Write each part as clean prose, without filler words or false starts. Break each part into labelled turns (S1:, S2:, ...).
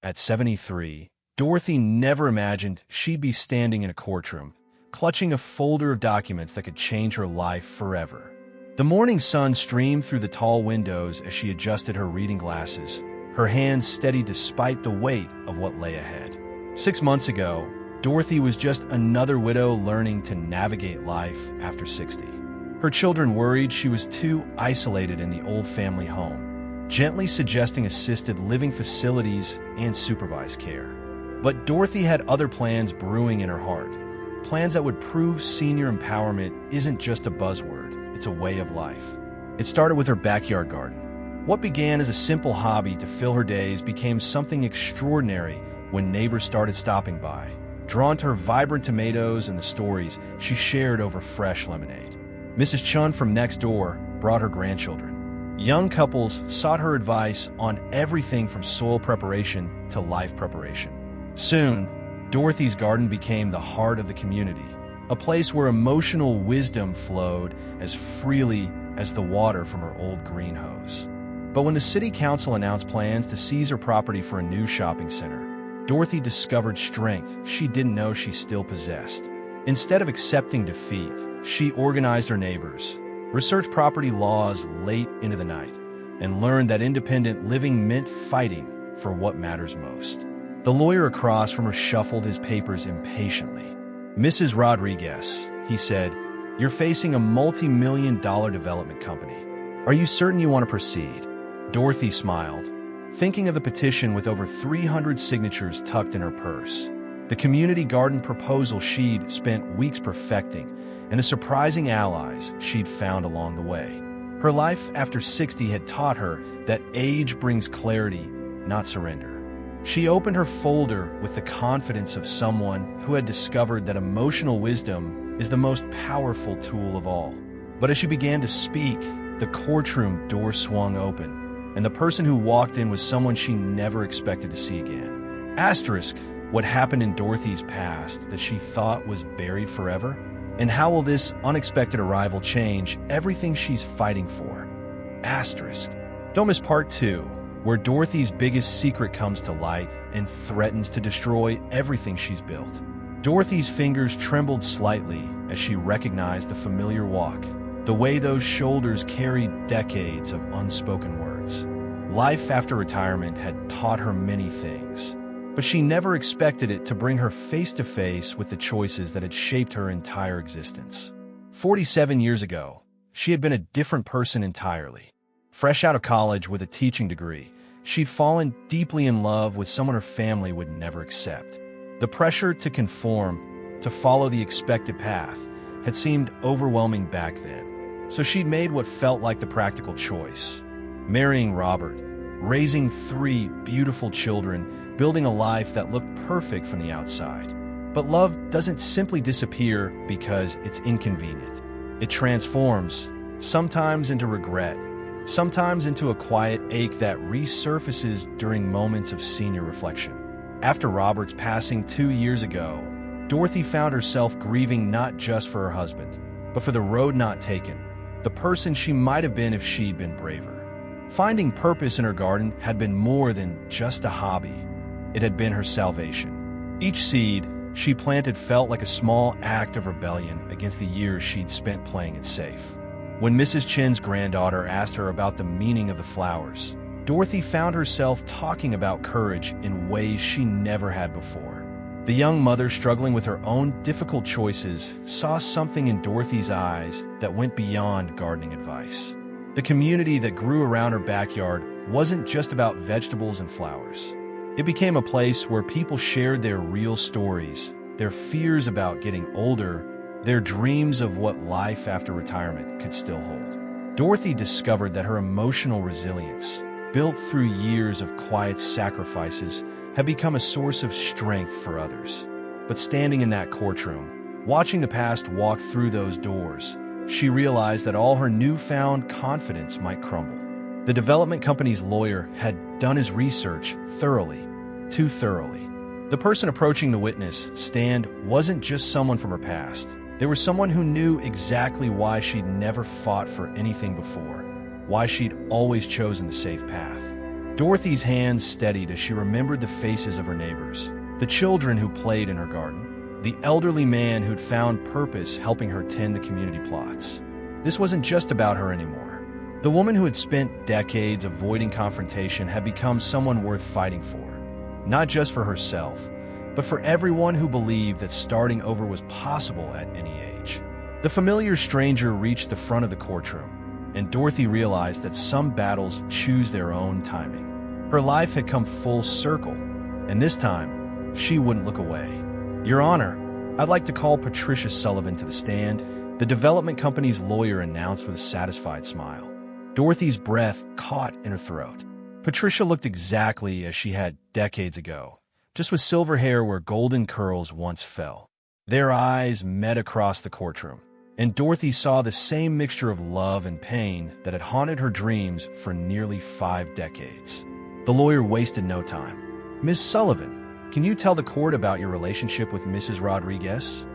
S1: At 73, Dorothy never imagined she'd be standing in a courtroom, clutching a folder of documents that could change her life forever. The morning sun streamed through the tall windows as she adjusted her reading glasses, her hands steady despite the weight of what lay ahead. 6 months ago, Dorothy was just another widow learning to navigate life after 60. Her children worried she was too isolated in the old family home, gently suggesting assisted living facilities and supervised care. But Dorothy had other plans brewing in her heart, plans that would prove senior empowerment isn't just a buzzword, it's a way of life. It started with her backyard garden. What began as a simple hobby to fill her days became something extraordinary when neighbors started stopping by, drawn to her vibrant tomatoes and the stories she shared over fresh lemonade. Mrs. Chun from next door brought her grandchildren. Young couples sought her advice on everything from soil preparation to life preparation. Soon, Dorothy's garden became the heart of the community, a place where emotional wisdom flowed as freely as the water from her old green hose. But when the city council announced plans to seize her property for a new shopping center, Dorothy discovered strength she didn't know she still possessed. Instead of accepting defeat, she organized her neighbors, researched property laws late into the night, and learned that independent living meant fighting for what matters most. The lawyer across from her shuffled his papers impatiently. "Mrs. Rodriguez," he said, "you're facing a multi-million-dollar development company. Are you certain you want to proceed?" Dorothy smiled, thinking of the petition with over 300 signatures tucked in her purse, the community garden proposal she'd spent weeks perfecting, and the surprising allies she'd found along the way. Her life after 60 had taught her that age brings clarity, not surrender. She opened her folder with the confidence of someone who had discovered that emotional wisdom is the most powerful tool of all. But as she began to speak, the courtroom door swung open, and the person who walked in was someone she never expected to see again. Asterisk, what happened in Dorothy's past that she thought was buried forever? And how will this unexpected arrival change everything she's fighting for? Asterisk. Don't miss part 2, where Dorothy's biggest secret comes to light and threatens to destroy everything she's built. Dorothy's fingers trembled slightly as she recognized the familiar walk, the way those shoulders carried decades of unspoken words. Life after retirement had taught her many things, but she never expected it to bring her face to face with the choices that had shaped her entire existence. 47 years ago, she had been a different person entirely. Fresh out of college with a teaching degree, she'd fallen deeply in love with someone her family would never accept. The pressure to conform, to follow the expected path, had seemed overwhelming back then. So she'd made what felt like the practical choice: marrying Robert, raising 3 beautiful children, building a life that looked perfect from the outside. But love doesn't simply disappear because it's inconvenient. It transforms, sometimes into regret, sometimes into a quiet ache that resurfaces during moments of senior reflection. After Robert's passing 2 years ago, Dorothy found herself grieving not just for her husband, but for the road not taken, the person she might have been if she'd been braver. Finding purpose in her garden had been more than just a hobby. It had been her salvation. Each seed she planted felt like a small act of rebellion against the years she'd spent playing it safe. When Mrs. Chin's granddaughter asked her about the meaning of the flowers, Dorothy found herself talking about courage in ways she never had before. The young mother, struggling with her own difficult choices, saw something in Dorothy's eyes that went beyond gardening advice. The community that grew around her backyard wasn't just about vegetables and flowers. It became a place where people shared their real stories, their fears about getting older, their dreams of what life after retirement could still hold. Dorothy discovered that her emotional resilience, built through years of quiet sacrifices, had become a source of strength for others. But standing in that courtroom, watching the past walk through those doors, she realized that all her newfound confidence might crumble. The development company's lawyer had done his research thoroughly, too thoroughly. The person approaching the witness stand wasn't just someone from her past. They were someone who knew exactly why she'd never fought for anything before, why she'd always chosen the safe path. Dorothy's hands steadied as she remembered the faces of her neighbors, the children who played in her garden, the elderly man who'd found purpose helping her tend the community plots. This wasn't just about her anymore. The woman who had spent decades avoiding confrontation had become someone worth fighting for, not just for herself, but for everyone who believed that starting over was possible at any age. The familiar stranger reached the front of the courtroom, and Dorothy realized that some battles choose their own timing. Her life had come full circle, and this time, she wouldn't look away. "Your Honor, I'd like to call Patricia Sullivan to the stand," the development company's lawyer announced with a satisfied smile. Dorothy's breath caught in her throat. Patricia looked exactly as she had decades ago, just with silver hair where golden curls once fell. Their eyes met across the courtroom, and Dorothy saw the same mixture of love and pain that had haunted her dreams for nearly 5 decades. The lawyer wasted no time. "Miss Sullivan, can you tell the court about your relationship with Mrs. Rodriguez?"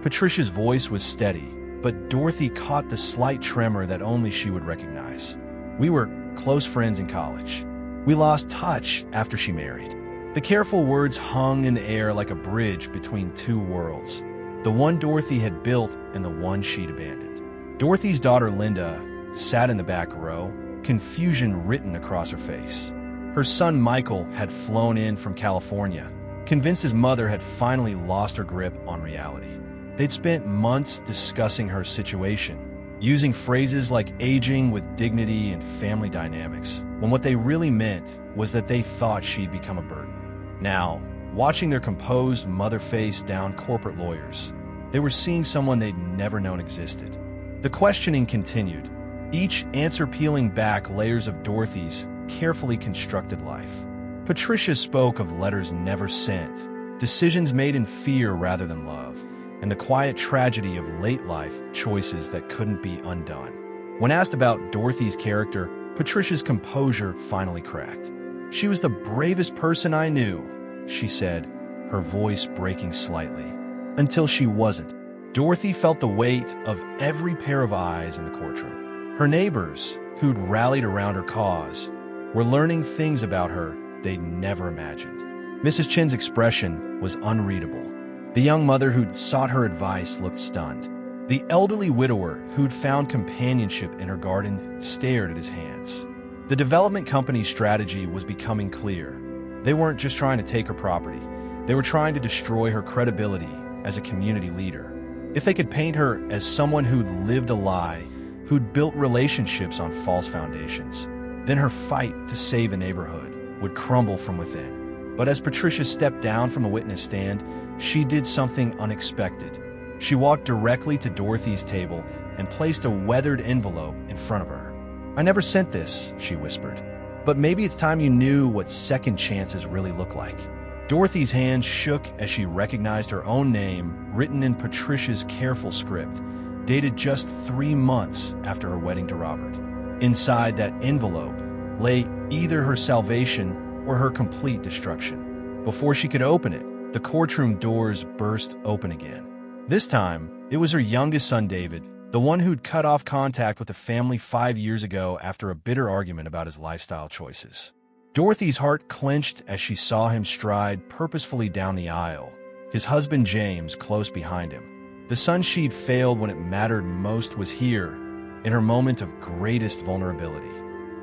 S1: Patricia's voice was steady, but Dorothy caught the slight tremor that only she would recognize. "We were close friends in college. We lost touch after she married." The careful words hung in the air like a bridge between two worlds, the one Dorothy had built and the one she'd abandoned. Dorothy's daughter Linda sat in the back row, confusion written across her face. Her son Michael had flown in from California, convinced his mother had finally lost her grip on reality. They'd spent months discussing her situation, using phrases like aging with dignity and family dynamics, when what they really meant was that they thought she'd become a burden. Now, watching their composed mother face down corporate lawyers, they were seeing someone they'd never known existed. The questioning continued, each answer peeling back layers of Dorothy's carefully constructed life. Patricia spoke of letters never sent, decisions made in fear rather than love, and the quiet tragedy of late life choices that couldn't be undone. When asked about Dorothy's character, Patricia's composure finally cracked. "She was the bravest person I knew," she said, her voice breaking slightly. "Until she wasn't." Dorothy felt the weight of every pair of eyes in the courtroom. Her neighbors, who'd rallied around her cause, were learning things about her they'd never imagined. Mrs. Chin's expression was unreadable. The young mother who'd sought her advice looked stunned. The elderly widower who'd found companionship in her garden stared at his hands. The development company's strategy was becoming clear. They weren't just trying to take her property. They were trying to destroy her credibility as a community leader. If they could paint her as someone who'd lived a lie, who'd built relationships on false foundations, then her fight to save a neighborhood would crumble from within. But as Patricia stepped down from the witness stand, she did something unexpected. She walked directly to Dorothy's table and placed a weathered envelope in front of her. "I never sent this," she whispered. "But maybe it's time you knew what second chances really look like." Dorothy's hand shook as she recognized her own name written in Patricia's careful script, dated just 3 months after her wedding to Robert. Inside that envelope lay either her salvation or her complete destruction. Before she could open it, the courtroom doors burst open again. This time, it was her youngest son David, the one who'd cut off contact with the family 5 years ago after a bitter argument about his lifestyle choices. Dorothy's heart clenched as she saw him stride purposefully down the aisle, his husband James close behind him. The son she'd failed when it mattered most was here, in her moment of greatest vulnerability.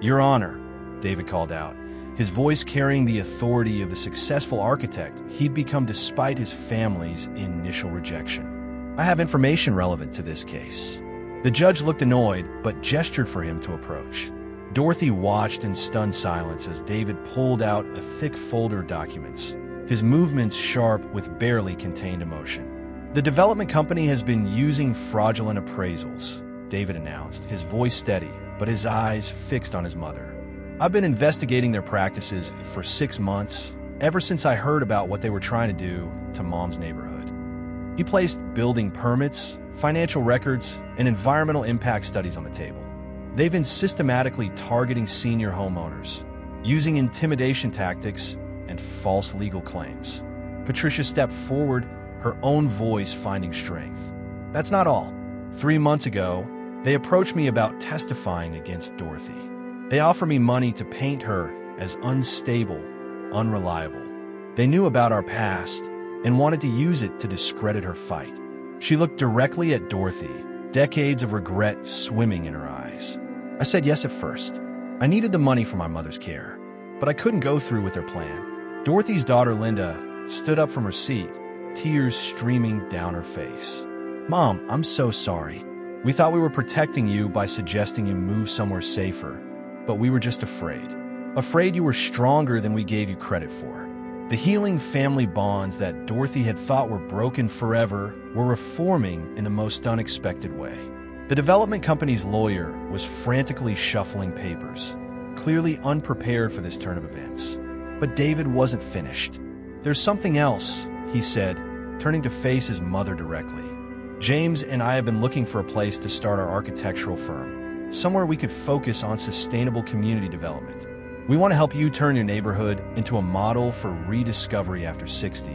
S1: "Your Honor," David called out, his voice carrying the authority of the successful architect he'd become despite his family's initial rejection. "I have information relevant to this case." The judge looked annoyed, but gestured for him to approach. Dorothy watched in stunned silence as David pulled out a thick folder of documents, his movements sharp with barely contained emotion. "The development company has been using fraudulent appraisals," David announced, his voice steady, but his eyes fixed on his mother. "I've been investigating their practices for 6 months, ever since I heard about what they were trying to do to Mom's neighborhood." He placed building permits, financial records, and environmental impact studies on the table. "They've been systematically targeting senior homeowners, using intimidation tactics and false legal claims." Patricia stepped forward, her own voice finding strength. "That's not all. 3 months ago, they approached me about testifying against Dorothy. They offered me money to paint her as unstable, unreliable. They knew about our past and wanted to use it to discredit her fight. She looked directly at Dorothy, decades of regret swimming in her eyes. I said yes at first. I needed the money for my mother's care, but I couldn't go through with her plan. Dorothy's daughter, Linda, stood up from her seat, tears streaming down her face. Mom, I'm so sorry. We thought we were protecting you by suggesting you move somewhere safer, but we were just afraid. Afraid you were stronger than we gave you credit for. The healing family bonds that Dorothy had thought were broken forever were reforming in the most unexpected way. The development company's lawyer was frantically shuffling papers, clearly unprepared for this turn of events. But David wasn't finished. There's something else, he said, turning to face his mother directly. James and I have been looking for a place to start our architectural firm, somewhere we could focus on sustainable community development. We want to help you turn your neighborhood into a model for rediscovery after 60,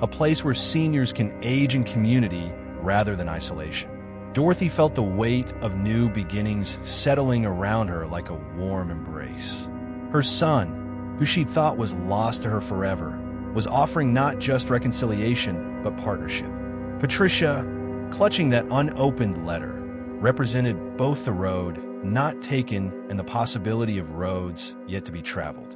S1: a place where seniors can age in community rather than isolation. Dorothy felt the weight of new beginnings settling around her like a warm embrace. Her son, who she thought was lost to her forever, was offering not just reconciliation, but partnership. Patricia, clutching that unopened letter, represented both the road not taken and the possibility of roads yet to be traveled.